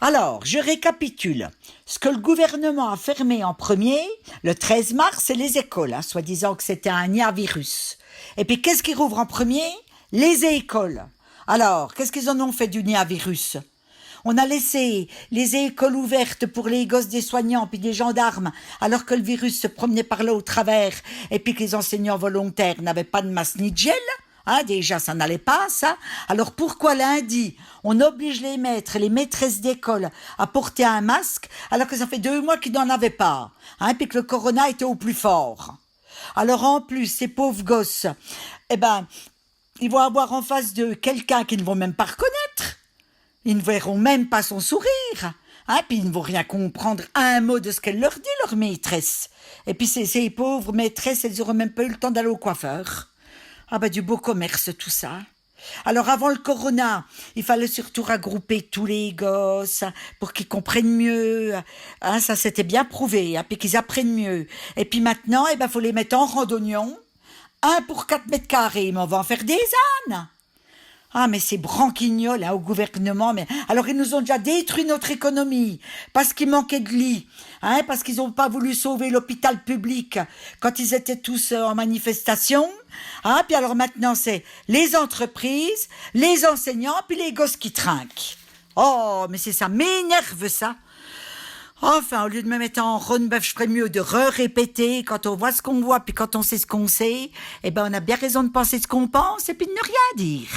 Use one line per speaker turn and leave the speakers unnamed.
Alors, je récapitule. Ce que le gouvernement a fermé en premier, le 13 mars, c'est les écoles, soi-disant que c'était un niavirus. Et puis, qu'est-ce qui rouvre en premier? Les écoles. Alors, qu'est-ce qu'ils en ont fait du niavirus? On a laissé les écoles ouvertes pour les gosses des soignants puis des gendarmes, alors que le virus se promenait par là au travers, et puis que les enseignants volontaires n'avaient pas de masque ni de gel. Déjà, ça n'allait pas, ça. Alors pourquoi lundi, on oblige les maîtres et les maîtresses d'école à porter un masque, alors que ça fait 2 mois qu'ils n'en avaient pas, puis que le corona était au plus fort? Alors en plus, ces pauvres gosses, ils vont avoir en face d'eux quelqu'un qu'ils ne vont même pas reconnaître. Ils ne verront même pas son sourire. Puis ils ne vont rien comprendre à un mot de ce qu'elle leur dit, leur maîtresse. Et puis ces pauvres maîtresses, elles n'auront même pas eu le temps d'aller au coiffeur. Du beau commerce, tout ça. Alors avant le corona, il fallait surtout regrouper tous les gosses pour qu'ils comprennent mieux. Ça s'était bien prouvé, puis qu'ils apprennent mieux. Et puis maintenant, faut les mettre en rang d'oignons. 1 pour 4 mètres carrés, mais on va en faire des ânes. Mais c'est branquignol au gouvernement. Mais alors ils nous ont déjà détruit notre économie parce qu'il manquait de lits, parce qu'ils n'ont pas voulu sauver l'hôpital public quand ils étaient tous en manifestation. Puis alors maintenant c'est les entreprises, les enseignants, puis les gosses qui trinquent. Oh, mais ça m'énerve ça. Enfin, au lieu de me mettre en ronde-bœuf, je ferais mieux de répéter quand on voit ce qu'on voit, puis quand on sait ce qu'on sait. On a bien raison de penser ce qu'on pense et puis de ne rien dire.